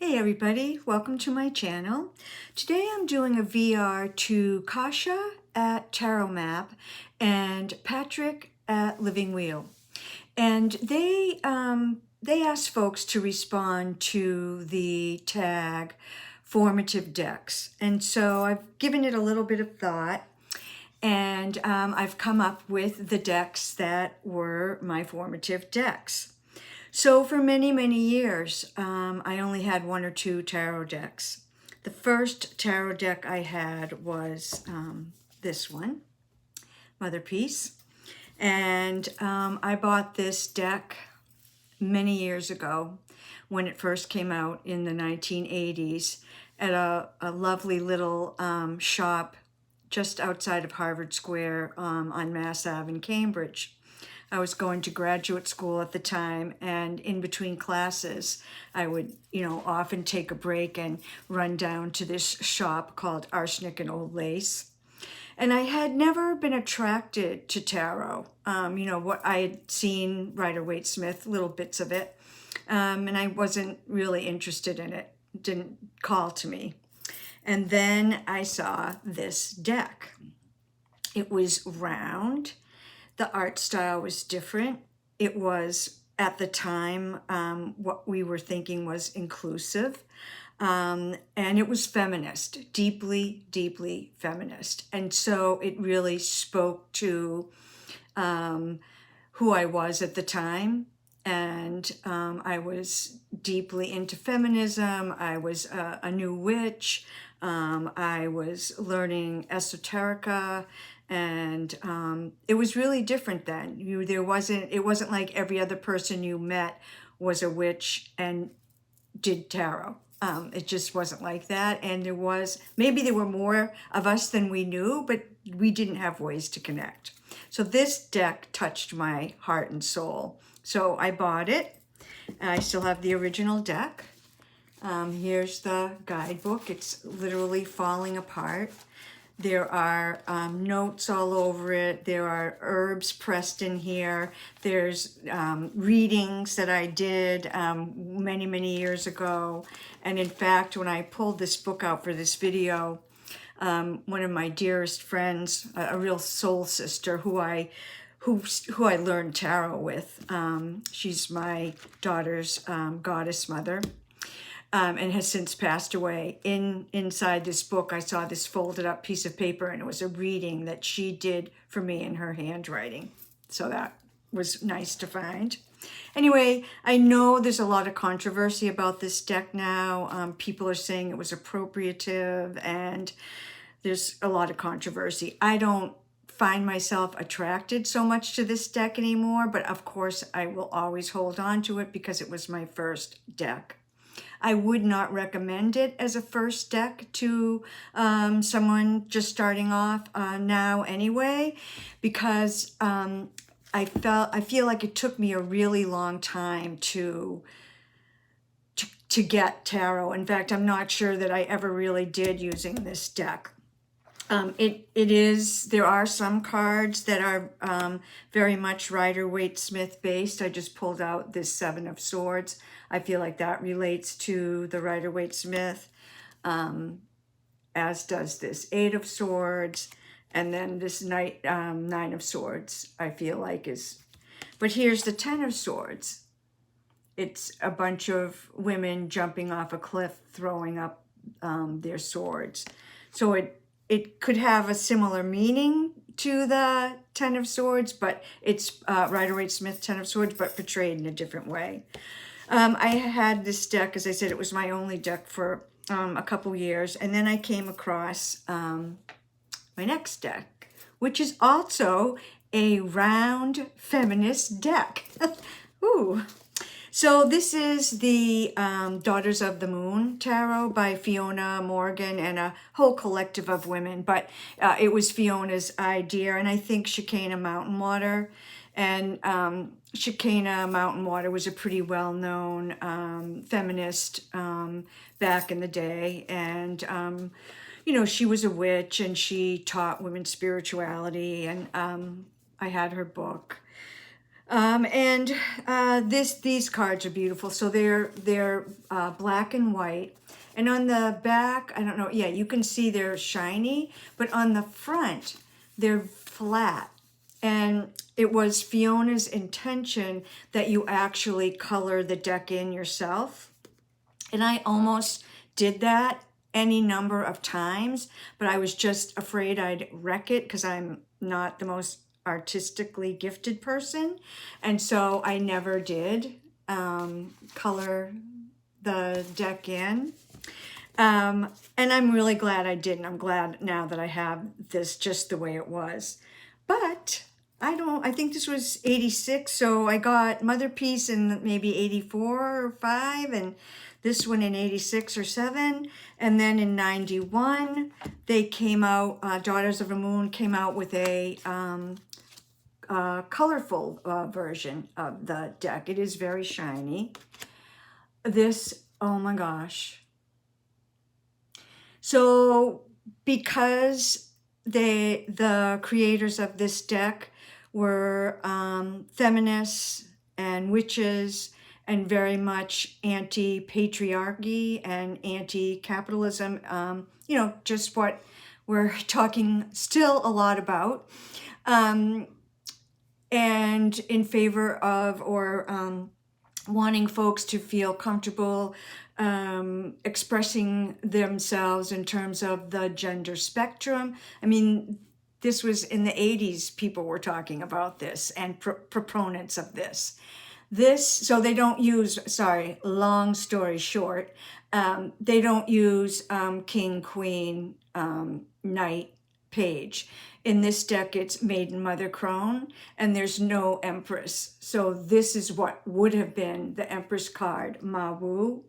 Hey everybody, welcome to my channel. Today I'm doing a VR to Kasia at Tarot Map and Patrick at Living Wheel. And they asked folks to respond to the tag formative decks. And so I've given it a little bit of thought, and I've come up with the decks that were my formative decks. So for many, many years, I only had one or two tarot decks. The first tarot deck I had was this one, Motherpeace. And I bought this deck many years ago when it first came out in the 1980s at a lovely little shop just outside of Harvard Square on Mass Ave in Cambridge. I was going to graduate school at the time, and in between classes, I would, often take a break and run down to this shop called Arsenic and Old Lace. And I had never been attracted to tarot. What I had seen Rider-Waite-Smith, little bits of it, and I wasn't really interested in it. It didn't call to me. And then I saw this deck. It was round. The art style was different. It was, at the time, what we were thinking was inclusive. And it was feminist, deeply, deeply feminist. And so it really spoke to who I was at the time. And I was deeply into feminism. I was a new witch. I was learning esoterica. And it was really different then. It wasn't like every other person you met was a witch and did tarot. It just wasn't like that. And maybe there were more of us than we knew, but we didn't have ways to connect. So this deck touched my heart and soul. So I bought it. I still have the original deck. Here's the guidebook. It's literally falling apart. There are notes all over it. There are herbs pressed in here. There's readings that I did many, many years ago. And in fact, when I pulled this book out for this video, one of my dearest friends, a real soul sister who I learned tarot with, she's my daughter's goddess mother. And has since passed away. Inside this book, I saw this folded up piece of paper, and it was a reading that she did for me in her handwriting. So that was nice to find. Anyway, I know there's a lot of controversy about this deck now. People are saying it was appropriative, and there's a lot of controversy. I don't find myself attracted so much to this deck anymore, but of course I will always hold on to it because it was my first deck. I would not recommend it as a first deck to someone just starting off now anyway, because I feel like it took me a really long there to get tarot. In fact, I'm not sure that I ever really did using this deck. There are some cards that are very much Rider-Waite-Smith based. I just pulled out this Seven of Swords. I feel like that relates to the Rider-Waite-Smith, as does this Eight of Swords, and then this Nine of Swords, I feel like is. But here's the Ten of Swords. It's a bunch of women jumping off a cliff, throwing up their swords. So it could have a similar meaning to the Ten of Swords, but it's Rider-Waite-Smith Ten of Swords, but portrayed in a different way. I had this deck, as I said, it was my only deck for a couple years, and then I came across my next deck, which is also a round feminist deck. Ooh. So this is the Daughters of the Moon Tarot by Fiona Morgan and a whole collective of women, but it was Fiona's idea, and I think Shekinah Mountain Water. And Shekinah Mountain Water was a pretty well-known feminist back in the day, and she was a witch, and she taught women spirituality, and I had her book. And these cards are beautiful. So they're black and white. And on the back, I don't know, yeah, you can see they're shiny, but on the front, they're flat. And it was Fiona's intention that you actually color the deck in yourself. And I almost did that any number of times, but I was just afraid I'd wreck it because I'm not the most artistically gifted person. And so I never did color the deck in. And I'm really glad I didn't. I'm glad now that I have this just the way it was. But I think this was 86, so I got Motherpeace in maybe 84 or 5, and this one in 86 or 7. And then in 91, they came out, Daughters of the Moon came out with a colorful version of the deck. It is very shiny. This, oh my gosh. So because the creators of this deck were feminists and witches and very much anti-patriarchy and anti-capitalism, you know, just what we're talking still a lot about, and in favor of or wanting folks to feel comfortable expressing themselves in terms of the gender spectrum. I mean, this was in the 80s, people were talking about this and proponents of this. So they don't use, sorry, long story short, they don't use king, queen, knight, page. In this deck, it's maiden, mother, crone, and there's no empress. So this is what would have been the empress card, Ma Wu.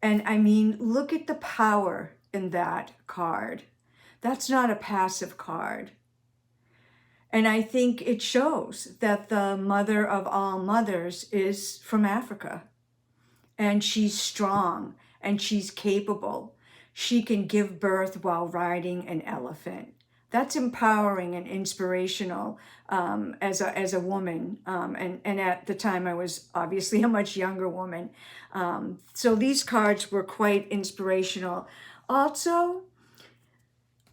And I mean, look at the power in that card. That's not a passive card. And I think it shows that the mother of all mothers is from Africa. And she's strong and she's capable. She can give birth while riding an elephant. That's empowering and inspirational as a woman. And at the time, I was obviously a much younger woman. So these cards were quite inspirational. Also,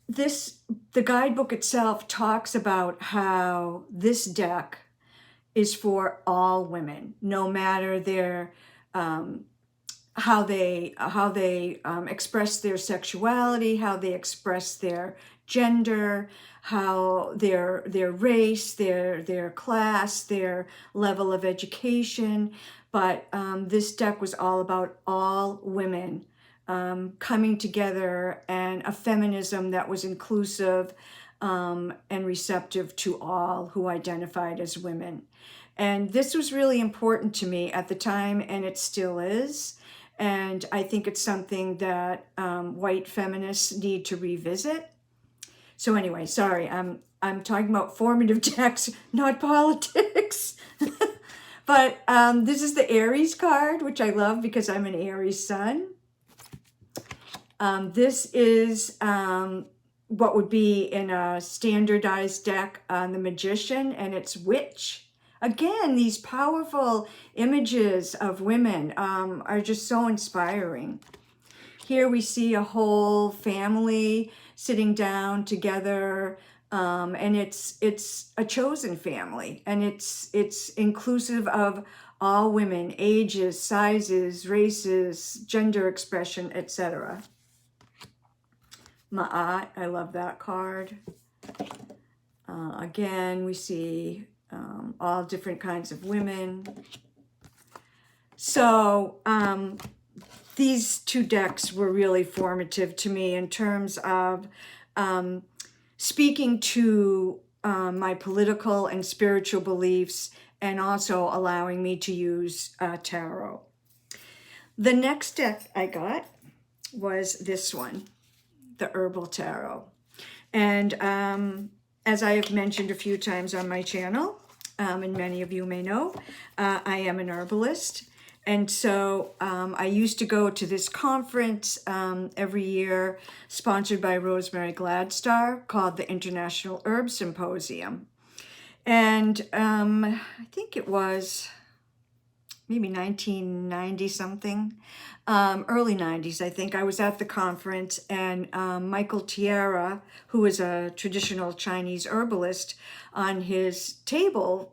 the guidebook itself talks about how this deck is for all women, no matter their how they express their sexuality, how they express their gender, how their race, their class, their level of education. But this deck was all about all women coming together, and a feminism that was inclusive and receptive to all who identified as women. And this was really important to me at the time, and it still is. And I think it's something that white feminists need to revisit. So anyway, sorry, I'm talking about formative decks, not politics. But this is the Aries card, which I love because I'm an Aries sun. This is what would be in a standardized deck on the Magician, and it's Witch. Again, these powerful images of women are just so inspiring. Here we see a whole family sitting down together, and it's a chosen family, and it's inclusive of all women, ages, sizes, races, gender expression, etc. Ma'at, I love that card. Again, we see all different kinds of women. So these two decks were really formative to me in terms of speaking to my political and spiritual beliefs, and also allowing me to use tarot. The next deck I got was this one, the Herbal Tarot. And as I have mentioned a few times on my channel, and many of you may know, I am an herbalist. And so I used to go to this conference every year, sponsored by Rosemary Gladstar, called the International Herb Symposium. And I think it was maybe 1990 something, early 90s, I think. I was at the conference, and Michael Tierra, who is a traditional Chinese herbalist, on his table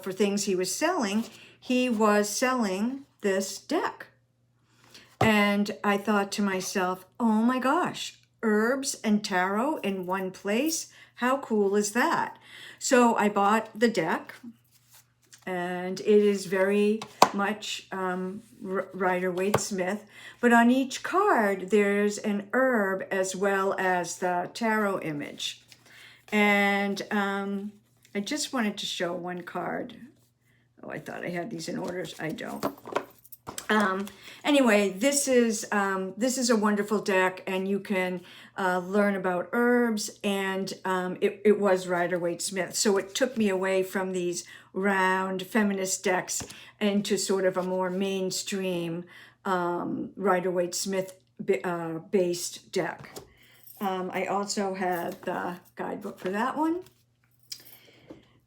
for things he was selling, he was selling this deck. And I thought to myself, oh my gosh, herbs and tarot in one place? How cool is that? So I bought the deck, and it is very much Rider-Waite-Smith. But on each card, there's an herb as well as the tarot image. And I just wanted to show one card. Oh, I thought I had these in orders. I don't. Anyway, this is a wonderful deck, and you can learn about herbs, and it was Rider-Waite-Smith. So it took me away from these round feminist decks into sort of a more mainstream Rider-Waite-Smith based deck. I also had the guidebook for that one.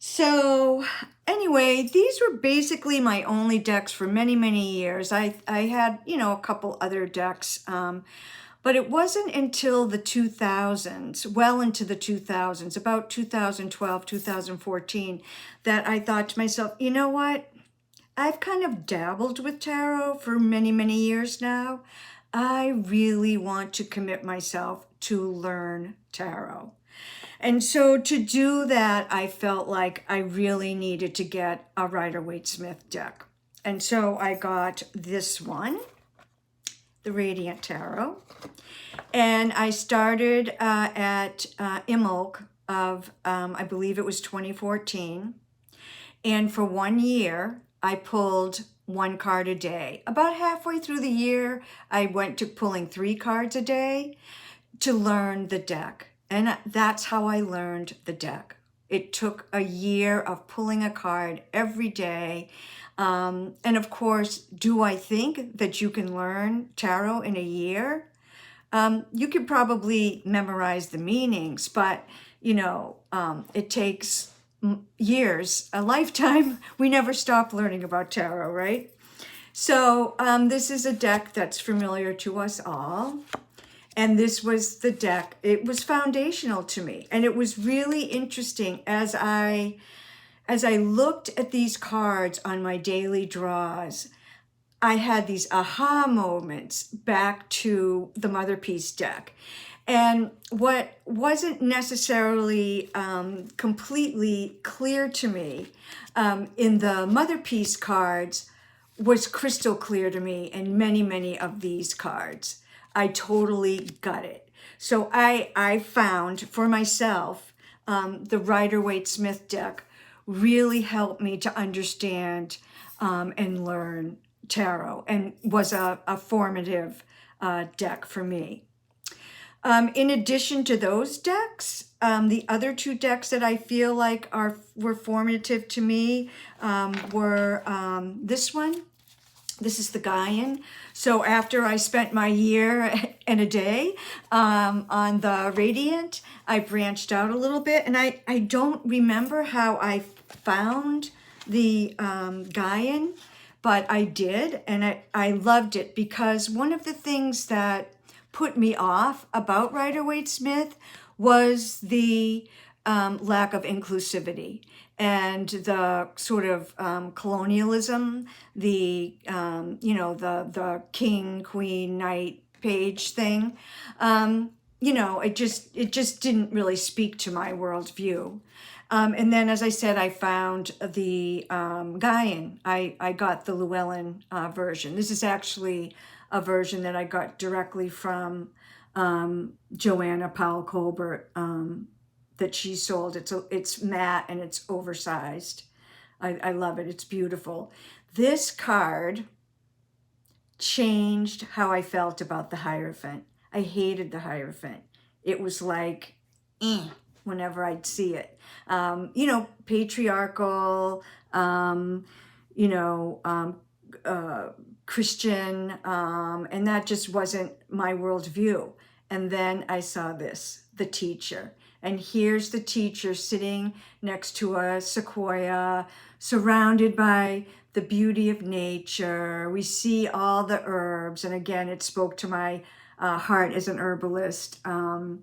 So anyway, these were basically my only decks for many, many years. I had, a couple other decks, but it wasn't until the 2000s, well into the 2000s, about 2012, 2014, that I thought to myself, you know what? I've kind of dabbled with tarot for many, many years now. I really want to commit myself to learn tarot. And so to do that, I felt like I really needed to get a Rider-Waite-Smith deck. And so I got this one, the Radiant Tarot. And I started at Imbolc of, I believe it was 2014. And for 1 year, I pulled one card a day. About halfway through the year, I went to pulling 3 cards a day to learn the deck. And that's how I learned the deck. It took a year of pulling a card every day. And of course, do I think that you can learn tarot in a year? You could probably memorize the meanings, but it takes years, a lifetime. We never stop learning about tarot, right? So this is a deck that's familiar to us all. And this was the deck. It was foundational to me. And it was really interesting as I looked at these cards on my daily draws, I had these aha moments back to the Motherpeace deck. And what wasn't necessarily completely clear to me in the Motherpeace cards was crystal clear to me in many, many of these cards. I totally got it. So I found for myself, the Rider-Waite-Smith deck really helped me to understand and learn tarot, and was a formative deck for me. In addition to those decks, the other 2 decks that I feel like were formative to me were this one. This is the Gaian. So after I spent my year and a day on the Radiant, I branched out a little bit, and I don't remember how I found the Gaian, but I did, and I loved it, because one of the things that put me off about Rider-Waite-Smith was the lack of inclusivity and the sort of colonialism, the the king, queen, knight, page thing. It just didn't really speak to my worldview. And then, as I said, I found the Gaian. I got the Llewellyn version. This is actually a version that I got directly from Joanna Powell Colbert, that she sold. It's matte and it's oversized. I love it. It's beautiful. This card changed how I felt about the Hierophant. I hated the Hierophant. It was like, whenever I'd see it. Patriarchal, Christian, and that just wasn't my worldview. And then I saw this, the teacher. And here's the teacher sitting next to a sequoia, surrounded by the beauty of nature. We see all the herbs. And again, it spoke to my heart as an herbalist. And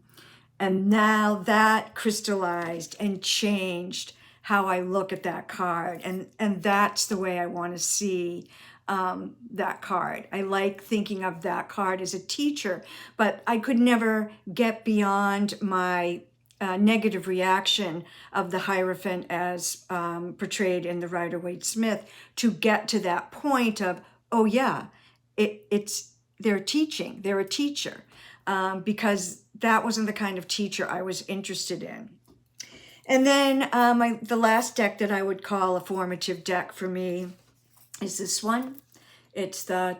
now that crystallized and changed how I look at that card. And that's the way I want to see that card. I like thinking of that card as a teacher, but I could never get beyond my negative reaction of the Hierophant as portrayed in the Rider-Waite-Smith to get to that point of, oh yeah, they're teaching, they're a teacher, because that wasn't the kind of teacher I was interested in. And then the last deck that I would call a formative deck for me is this one. It's the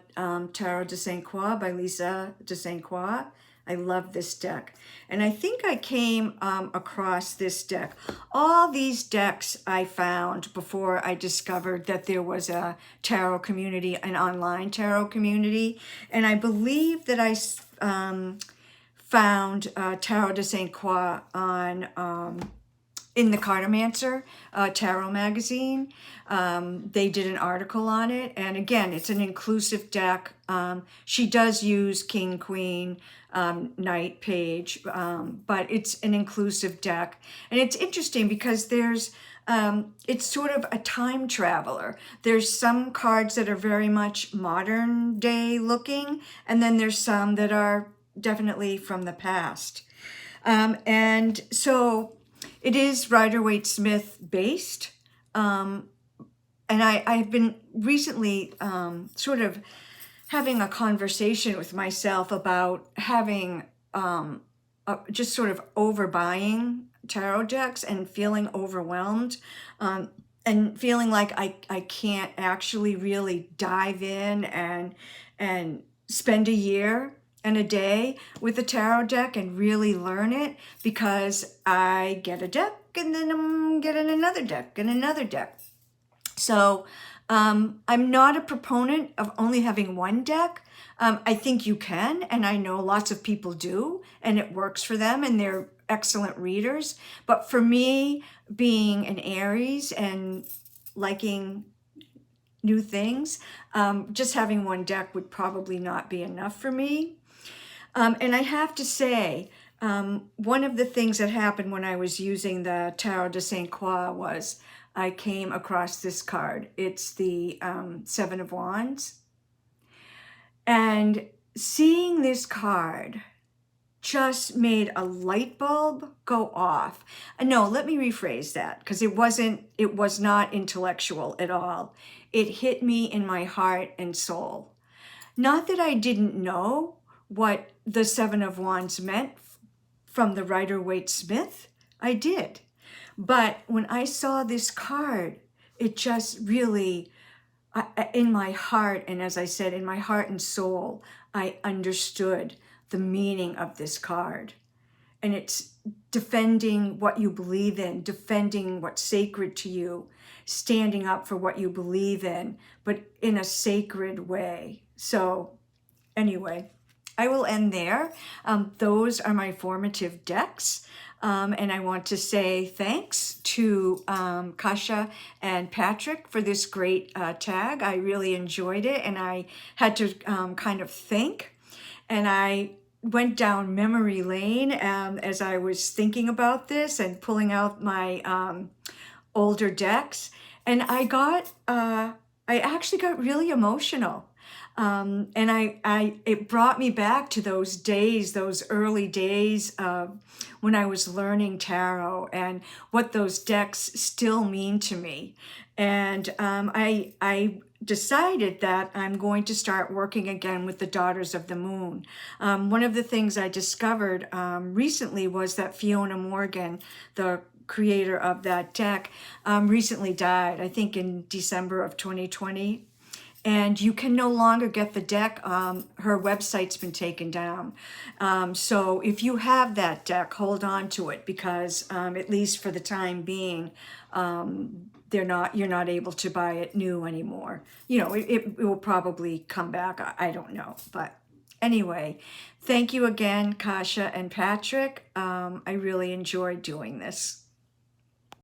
Tarot de Saint Croix by Lisa de Saint Croix. I love this deck. And I think I came across this deck. All these decks I found before I discovered that there was a tarot community, an online tarot community. And I believe that I found Tarot de Saint Croix on in the Cartomancer Tarot magazine. They did an article on it. And again, it's an inclusive deck. She does use King, Queen, Knight, Page, but it's an inclusive deck. And it's interesting because there's, it's sort of a time traveler. There's some cards that are very much modern day looking, and then there's some that are definitely from the past. And so it is Rider-Waite-Smith based. And I've been recently sort of having a conversation with myself about having just sort of overbuying tarot decks and feeling overwhelmed and feeling like I can't actually really dive in and spend a year and a day with a tarot deck and really learn it, because I get a deck and then I'm getting another deck and another deck. So I'm not a proponent of only having one deck. I think you can, and I know lots of people do, and it works for them, and they're excellent readers. But for me, being an Aries and liking new things, just having one deck would probably not be enough for me. And I have to say, one of the things that happened when I was using the Tarot de Saint Croix was I came across this card. It's the Seven of Wands. And seeing this card just made a light bulb go off. No, let me rephrase that, because it was not intellectual at all. It hit me in my heart and soul. Not that I didn't know what the Seven of Wands meant from the Rider-Waite-Smith. I did. But when I saw this card, it just really, in my heart, and as I said, in my heart and soul, I understood the meaning of this card. And it's defending what you believe in, defending what's sacred to you, standing up for what you believe in, but in a sacred way. So anyway, I will end there. Those are my formative decks. And I want to say thanks to Kasia and Patrick for this great tag. I really enjoyed it, and I had to kind of think. And I went down memory lane as I was thinking about this and pulling out my older decks. And I actually got really emotional. And it brought me back to those days, those early days when I was learning tarot, and what those decks still mean to me. And I decided that I'm going to start working again with the Daughters of the Moon. One of the things I discovered recently was that Fiona Morgan, the creator of that deck, recently died, I think in December of 2020. And you can no longer get the deck. Her website's been taken down. So if you have that deck, hold on to it, because at least for the time being, you're not able to buy it new anymore. You know, it will probably come back. I don't know. But Anyway, thank you again, Kasia and Patrick. I really enjoyed doing this.